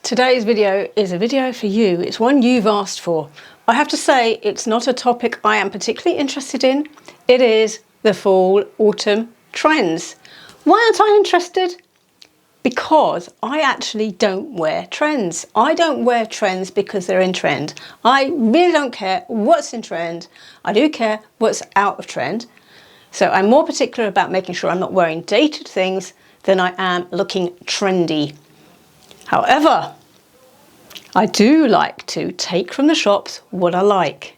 Today's video is a video for you. It's one you've asked for. I have to say it's not a topic I am particularly interested in. It is the fall autumn trends. Why aren't I interested? Because I actually don't wear trends. I don't wear trends because they're in trend. I really don't care what's in trend. I do care what's out of trend. So I'm more particular about making sure I'm not wearing dated things than I am looking trendy. However, I do like to take from the shops what I like.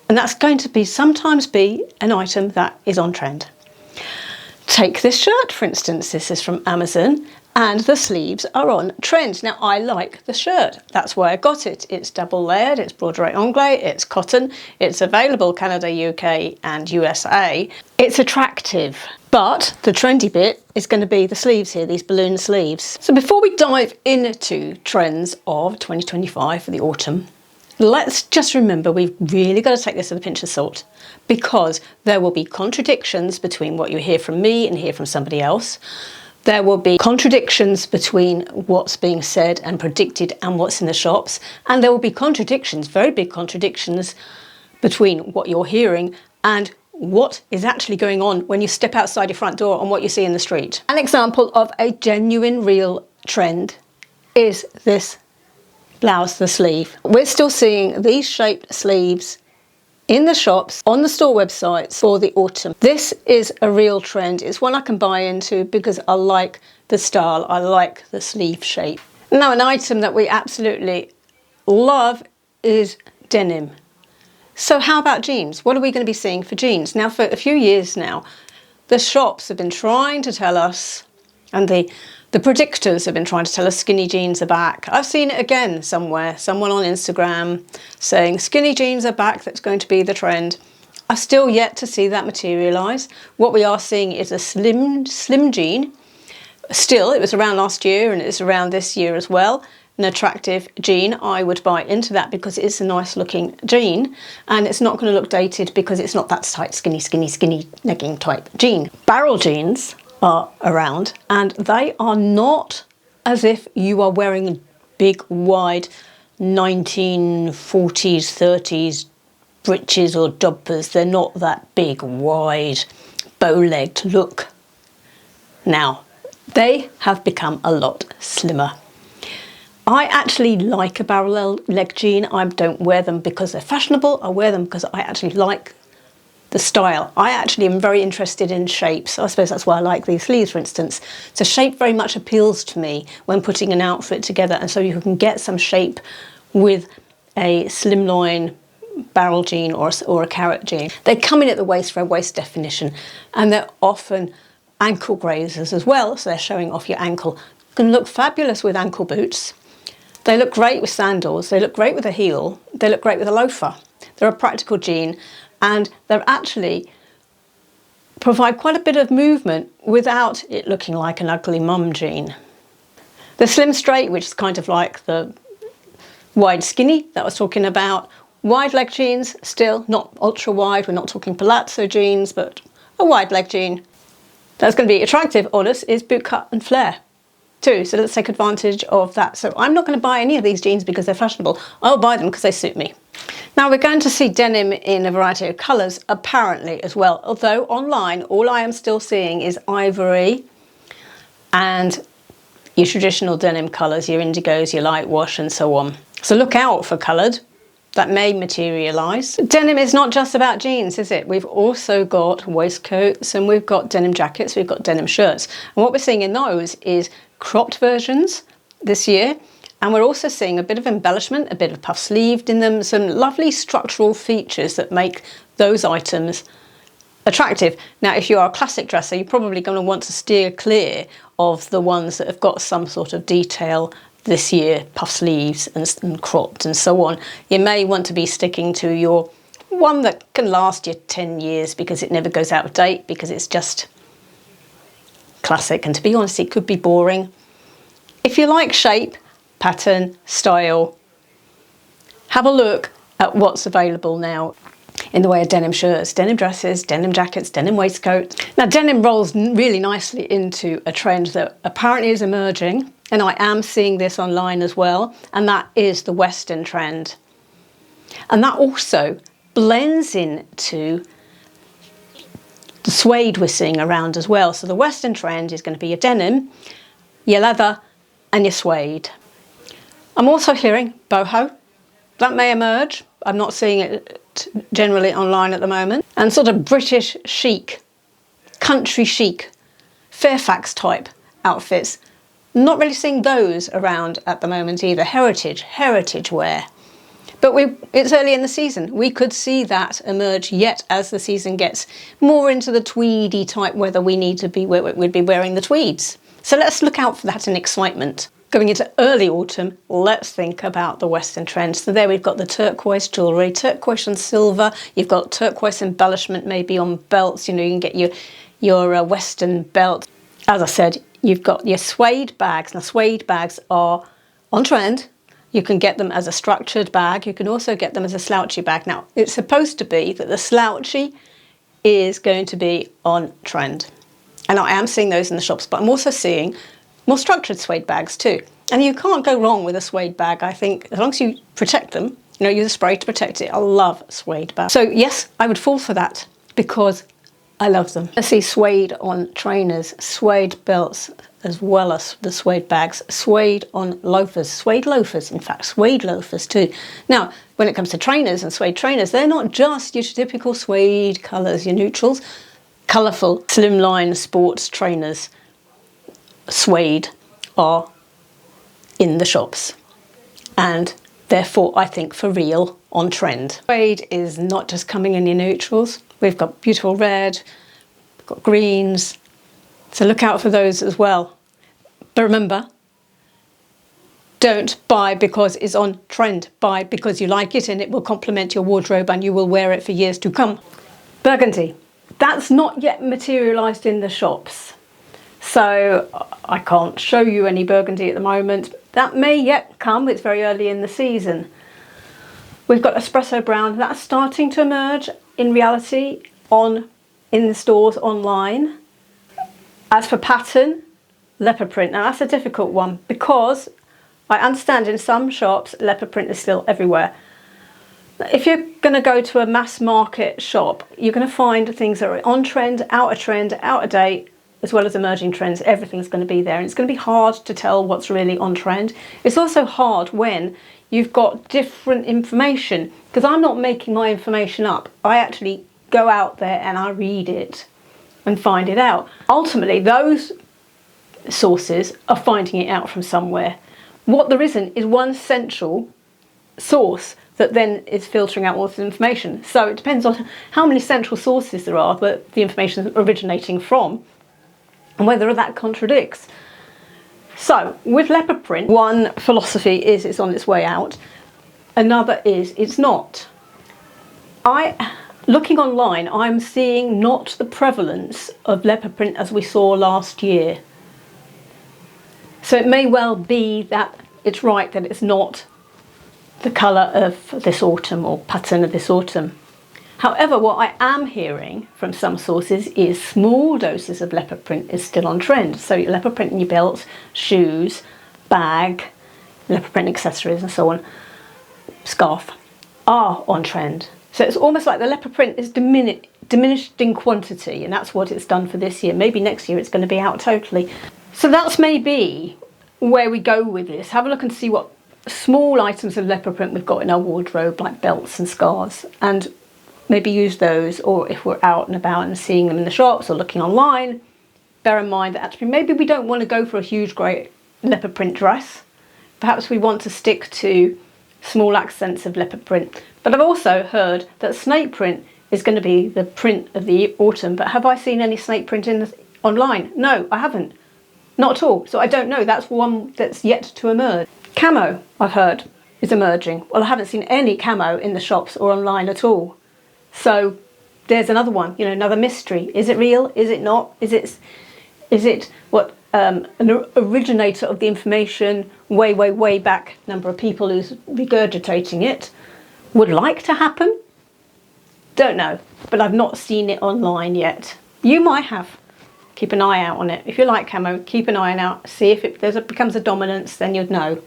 And that's going to sometimes be an item that is on trend. Take this shirt, for instance. This is from Amazon and the sleeves are on trend. Now, I like the shirt. That's why I got it. It's double layered, it's broderie anglais, it's cotton, it's available Canada, UK and USA. It's attractive. But the trendy bit is going to be the sleeves here, these balloon sleeves. So before we dive into trends of 2025 for the autumn, let's just remember we've really got to take this with a pinch of salt, because there will be contradictions between what you hear from me and hear from somebody else. There will be contradictions between what's being said and predicted and what's in the shops. And there will be contradictions, very big contradictions, between what you're hearing and what is actually going on when you step outside your front door and what you see in the street. An example of a genuine, real trend is this blouse, the sleeve. We're still seeing these shaped sleeves in the shops, on the store websites for the autumn. This is a real trend. It's one I can buy into because I like the style, I like the sleeve shape. Now, an item that we absolutely love is denim. So how about jeans? What are we going to be seeing for jeans? Now, for a few years now, the shops have been trying to tell us, and the predictors have been trying to tell us skinny jeans are back. I've seen it again somewhere, someone on Instagram saying skinny jeans are back, that's going to be the trend. I've still yet to see that materialise. What we are seeing is a slim jean. Still, it was around last year and it's around this year as well. An attractive jean. I would buy into that because it's a nice looking jean and it's not going to look dated because it's not that tight, skinny legging type jean. Barrel jeans are around and they are not as if you are wearing big wide 1940s 30s breeches or jumpers. They're not that big wide bow-legged look. Now they have become a lot slimmer. I actually like a barrel leg jean. I don't wear them because they're fashionable. I wear them because I actually like the style. I actually am very interested in shapes. I suppose that's why I like these sleeves, for instance. So shape very much appeals to me when putting an outfit together, and so you can get some shape with a slimline barrel jean or a carrot jean. They come in at the waist for a waist definition, and they're often ankle grazers as well, so they're showing off your ankle. Can look fabulous with ankle boots. They look great with sandals, they look great with a heel, they look great with a loafer. They're a practical jean and they're actually provide quite a bit of movement without it looking like an ugly mum jean. The slim straight, which is kind of like the wide skinny that I was talking about. Wide leg jeans, still not ultra wide, we're not talking palazzo jeans, but a wide leg jean. That's going to be attractive on us is boot cut and flare too, so let's take advantage of that. So I'm not going to buy any of these jeans because they're fashionable. I'll buy them because they suit me. Now we're going to see denim in a variety of colours apparently as well, although online all I am still seeing is ivory and your traditional denim colours, your indigos, your light wash and so on. So look out for coloured. That may materialise. Denim is not just about jeans, is it? We've also got waistcoats and we've got denim jackets, we've got denim shirts. And what we're seeing in those is cropped versions this year. And we're also seeing a bit of embellishment, a bit of puff sleeved in them, some lovely structural features that make those items attractive. Now, if you are a classic dresser, you're probably going to want to steer clear of the ones that have got some sort of detail this year, puff sleeves and cropped and so on. You may want to be sticking to your one that can last you 10 years because it never goes out of date, because it's just classic, and to be honest it could be boring. If you like shape, pattern, style, have a look at what's available now in the way of denim shirts, denim dresses, denim jackets, denim waistcoats. Now denim rolls really nicely into a trend that apparently is emerging, and I am seeing this online as well, and that is the Western trend. And that also blends into the suede we're seeing around as well. So the Western trend is going to be your denim, your leather, and your suede. I'm also hearing boho. That may emerge. I'm not seeing it generally online at the moment. And sort of British chic, country chic, Fairfax type outfits. Not really seeing those around at the moment either. Heritage wear. But it's early in the season. We could see that emerge yet as the season gets more into the tweedy type weather we need to be, we'd be wearing the tweeds. So let's look out for that in excitement. Going into early autumn, let's think about the Western trends. So there we've got the turquoise jewellery, turquoise and silver. You've got turquoise embellishment maybe on belts. You know, you can get your Western belt. As I said, you've got your suede bags. Now, suede bags are on trend. You can get them as a structured bag. You can also get them as a slouchy bag. Now, it's supposed to be that the slouchy is going to be on trend. And I am seeing those in the shops, but I'm also seeing more structured suede bags too. And you can't go wrong with a suede bag, I think, as long as you protect them, you know, use a spray to protect it. I love suede bags. So yes, I would fall for that because I love them. I see suede on trainers, suede belts, as well as the suede bags, suede on loafers, suede loafers, in fact, suede loafers too. Now, when it comes to trainers and suede trainers, they're not just your typical suede colours, your neutrals, colourful, slimline sports trainers. Suede are in the shops, and therefore I think for real on trend. Suede is not just coming in your neutrals. We've got beautiful red, we've got greens, so look out for those as well. But remember, don't buy because it's on trend. Buy because you like it and it will complement your wardrobe and you will wear it for years to come. Burgundy, that's not yet materialised in the shops. So I can't show you any burgundy at the moment. That may yet come, it's very early in the season. We've got espresso brown, that's starting to emerge in reality in the stores online. As for pattern, leopard print. Now that's a difficult one because I understand in some shops leopard print is still everywhere. If you're going to go to a mass market shop, you're going to find things that are on trend, out of date, as well as emerging trends. Everything's going to be there, and it's going to be hard to tell what's really on trend. It's also hard when you've got different information, because I'm not making my information up. I actually go out there and I read it and find it out. Ultimately, those sources are finding it out from somewhere. What there isn't is one central source that then is filtering out all this information. So it depends on how many central sources there are that the information is originating from, and whether that contradicts. So with leopard print, one philosophy is it's on its way out, another is it's not. Looking online, I'm seeing not the prevalence of leopard print as we saw last year. So it may well be that it's right that it's not the colour of this autumn or pattern of this autumn. However, what I am hearing from some sources is small doses of leopard print is still on trend. So leopard print in your belt, shoes, bag, leopard print accessories and so on, scarf, are on trend. So it's almost like the leopard print is diminished in quantity, and that's what it's done for this year. Maybe next year it's going to be out totally. So that's maybe where we go with this. Have a look and see what small items of leopard print we've got in our wardrobe, like belts and scarves, and maybe use those. Or if we're out and about and seeing them in the shops or looking online, bear in mind that actually maybe we don't want to go for a huge great leopard print dress. Perhaps we want to stick to small accents of leopard print. But I've also heard that snake print is going to be the print of the autumn. But have I seen any snake print online? No, I haven't. Not at all. So I don't know. That's one that's yet to emerge. Camo, I've heard, is emerging. Well, I haven't seen any camo in the shops or online at all. So there's another one, you know, another mystery. Is it real? Is it not? Is it what an originator of the information way back, number of people who's regurgitating it, would like to happen? Don't know, but I've not seen it online yet. You might have. keep an eye out on it. If you like camo, keep an eye out, see if it becomes a dominance, then you'd know.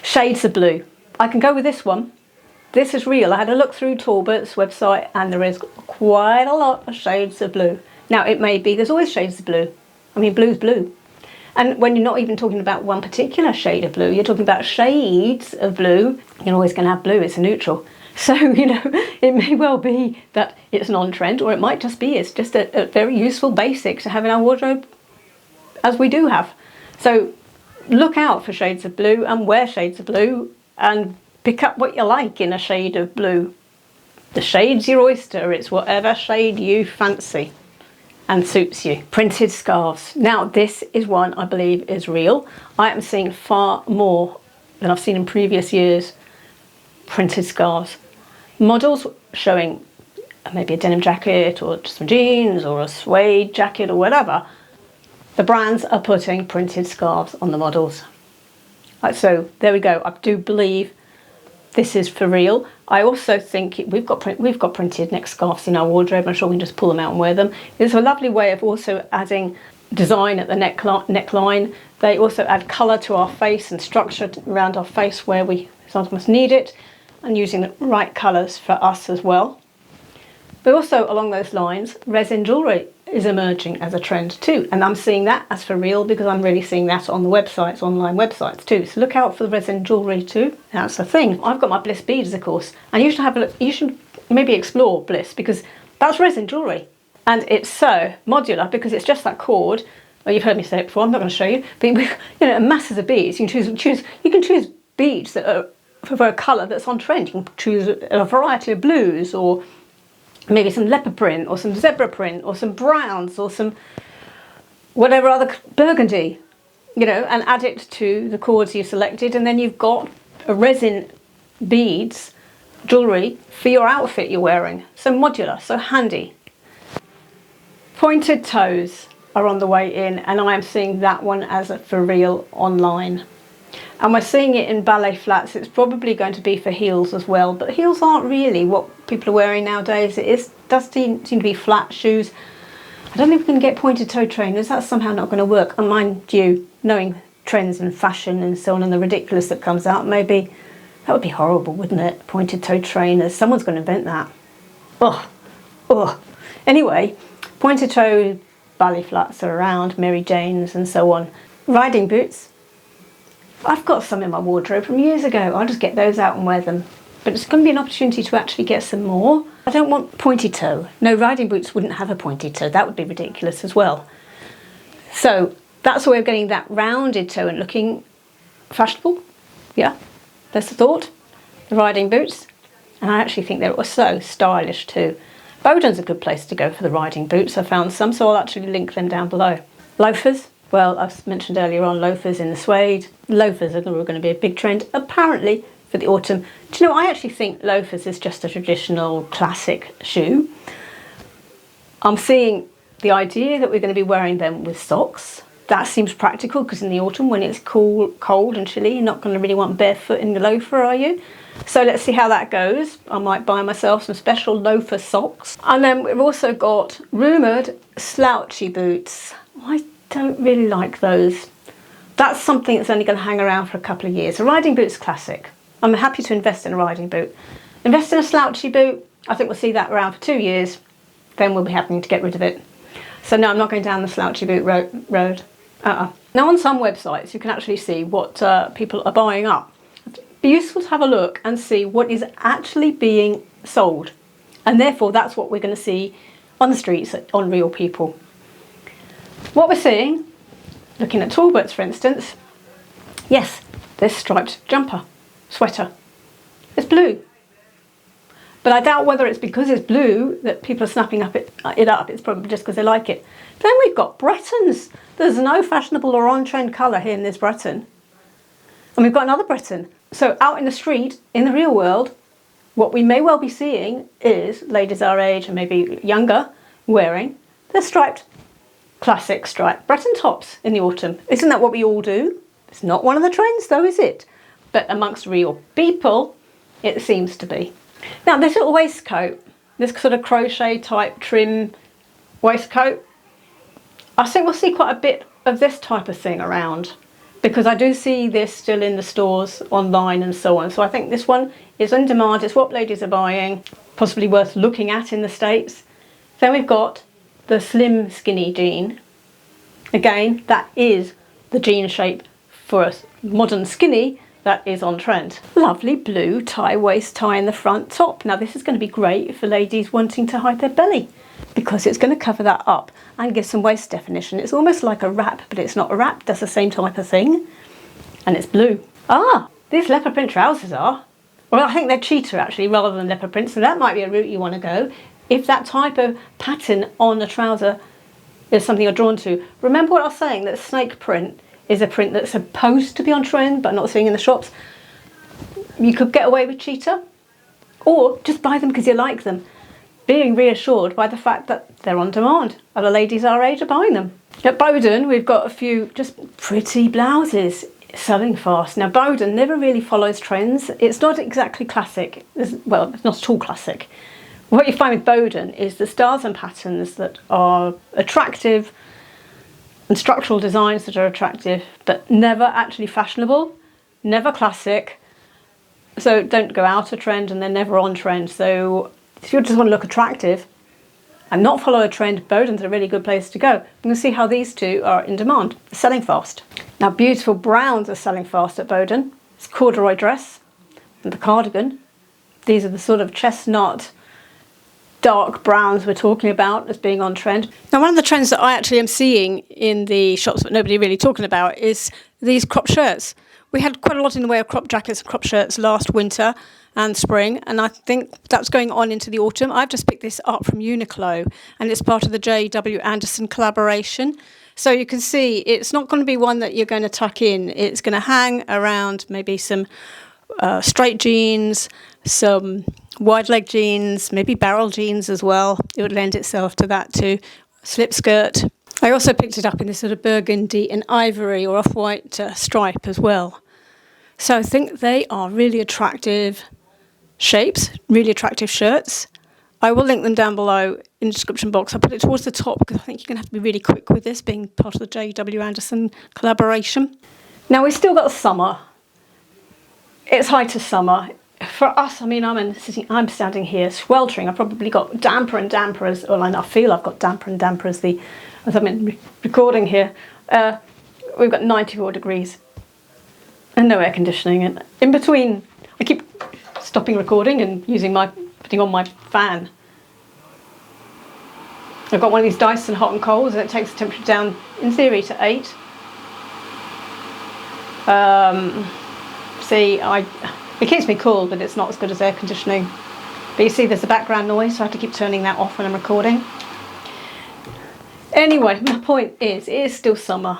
Shades of blue. I can go with this one. This is real. I had a look through Talbot's website and there is quite a lot of shades of blue. Now it may be, there's always shades of blue. I mean, blue's blue. And when you're not even talking about one particular shade of blue, you're talking about shades of blue. You're always going to have blue, it's a neutral. So, you know, it may well be that it's non-trend, or it might just be it's just a very useful basic to have in our wardrobe, as we do have. So look out for shades of blue and wear shades of blue and pick up what you like in a shade of blue. The shade's your oyster, it's whatever shade you fancy and suits you. Printed scarves. Now this is one I believe is real. I am seeing far more than I've seen in previous years. Printed scarves. Models showing maybe a denim jacket or some jeans or a suede jacket or whatever. The brands are putting printed scarves on the models. So there we go. I do believe this is for real. I also think we've got printed neck scarves in our wardrobe. I'm sure we can just pull them out and wear them. It's a lovely way of also adding design at the neckline. They also add colour to our face and structure around our face where we sometimes need it, and using the right colours for us as well. But also along those lines, resin jewellery is emerging as a trend too, and I'm seeing that as for real because I'm really seeing that on the websites, online websites too. So look out for the resin jewellery too. That's the thing. I've got my Bliss beads, of course, and you should have a look. You should maybe explore Bliss because that's resin jewellery, and it's so modular because it's just that cord. Well, you've heard me say it before. I'm not going to show you, but you know, masses of beads. You can choose beads that are for a colour that's on trend. You can choose a variety of blues or maybe some leopard print or some zebra print or some browns or some whatever other burgundy, you know, and add it to the cords you selected, and then you've got a resin beads jewellery for your outfit you're wearing. So modular, so handy. Pointed toes are on the way in, and I am seeing that one as a for real online. And we're seeing it in ballet flats. It's probably going to be for heels as well, but heels aren't really what people are wearing nowadays. It does seem to be flat shoes. I don't think we can get pointed toe trainers. That's somehow not going to work. And mind you, knowing trends and fashion and so on and the ridiculous that comes out, maybe that would be horrible, wouldn't it? Pointed toe trainers. Someone's going to invent that. Ugh. Anyway, pointed toe ballet flats are around, Mary Janes and so on. Riding boots. I've got some in my wardrobe from years ago. I'll just get those out and wear them. But it's going to be an opportunity to actually get some more. I don't want pointed toe. No, riding boots wouldn't have a pointed toe. That would be ridiculous as well. So that's a way of getting that rounded toe and looking fashionable. Yeah, that's the thought. The riding boots. And I actually think they're so stylish too. Boden's a good place to go for the riding boots. I found some, so I'll actually link them down below. Loafers. Well, I've mentioned earlier on loafers in the suede. Loafers are going to be a big trend, apparently, for the autumn. Do you know, I actually think loafers is just a traditional classic shoe. I'm seeing the idea that we're going to be wearing them with socks. That seems practical because in the autumn when it's cold and chilly, you're not going to really want barefoot in the loafer, are you? So let's see how that goes. I might buy myself some special loafer socks. And then we've also got rumoured slouchy boots. I don't really like those. That's something that's only going to hang around for a couple of years. A riding boot's classic. I'm happy to invest in a riding boot. Invest in a slouchy boot, I think we'll see that around for 2 years, then we'll be having to get rid of it. So no, I'm not going down the slouchy boot road. Now on some websites you can actually see what people are buying up. It'd be useful to have a look and see what is actually being sold. And therefore that's what we're going to see on the streets, on real people. What we're seeing, looking at Talbots for instance, yes, this striped jumper, sweater. It's blue. But I doubt whether it's because it's blue that people are snapping it up. It's probably just because they like it. Then we've got Bretons. There's no fashionable or on-trend colour here in this Breton. And we've got another Breton. So out in the street, in the real world, what we may well be seeing is ladies our age and maybe younger wearing the striped, classic striped Breton tops in the autumn. Isn't that what we all do? It's not one of the trends though, is it? But amongst real people, it seems to be. Now this little waistcoat, this sort of crochet type trim waistcoat, I think we'll see quite a bit of this type of thing around, because I do see this still in the stores online and so on. So I think this one is in demand. It's what ladies are buying, possibly worth looking at in the States. Then we've got the slim skinny jean. Again, that is the jean shape for a modern skinny that is on trend. Lovely blue tie waist tie in the front top. Now this is going to be great for ladies wanting to hide their belly, because it's going to cover that up and give some waist definition. It's almost like a wrap, but it's not a wrap. Does the same type of thing, and it's blue. Ah, these leopard print trousers are. Well, I think they're cheetah actually, rather than leopard print, so that might be a route you want to go if that type of pattern on a trouser is something you're drawn to. Remember what I was saying, that snake print is a print that's supposed to be on trend but not seeing in the shops. You could get away with cheetah, or just buy them because you like them, being reassured by the fact that they're on demand. Other ladies our age are buying them. At Boden, we've got a few just pretty blouses selling fast. Now Boden never really follows trends. It's not exactly classic. Well, it's not at all classic. What you find with Boden is the styles and patterns that are attractive and structural designs that are attractive, but never actually fashionable, never classic. So don't go out of trend, and they're never on trend. So if you just want to look attractive and not follow a trend, Boden's a really good place to go. You can see how these two are in demand, selling fast. Now beautiful browns are selling fast at Boden. It's corduroy dress and the cardigan. These are the sort of chestnut, dark browns we're talking about as being on trend. Now one of the trends that I actually am seeing in the shops but nobody really talking about is these crop shirts. We had quite a lot in the way of crop jackets and crop shirts last winter and spring, and I think that's going on into the autumn. I've just picked this up from UNIQLO, and it's part of the J.W. Anderson collaboration. So you can see it's not going to be one that you're going to tuck in. It's going to hang around maybe some straight jeans, some wide leg jeans, maybe barrel jeans as well. It would lend itself to that too. Slip skirt. I also picked it up in this sort of burgundy and ivory or off-white stripe as well. So I think they are really attractive shapes, really attractive shirts. I will link them down below in the description box. I'll put it towards the top because I think you're going to have to be really quick with this, being part of the J.W. Anderson collaboration. Now we've still got summer. It's height of summer. For us, I mean, I'm standing here sweltering. I've probably got damper and damper as, well, I feel I've got damper and damper as I'm recording here. We've got 94 degrees and no air conditioning. And in between, I keep stopping recording and putting on my fan. I've got one of these Dyson hot and colds, and it takes the temperature down, in theory, to 8. It keeps me cool, but it's not as good as air conditioning. But you see there's a background noise, so I have to keep turning that off when I'm recording. Anyway, my point is, it is still summer,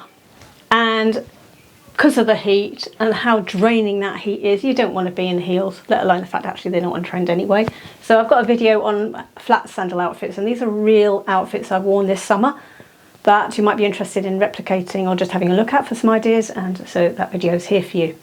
and because of the heat and how draining that heat is, you don't want to be in heels, let alone the fact actually they're not on trend anyway. So I've got a video on flat sandal outfits, and these are real outfits I've worn this summer that you might be interested in replicating or just having a look at for some ideas, and so that video is here for you.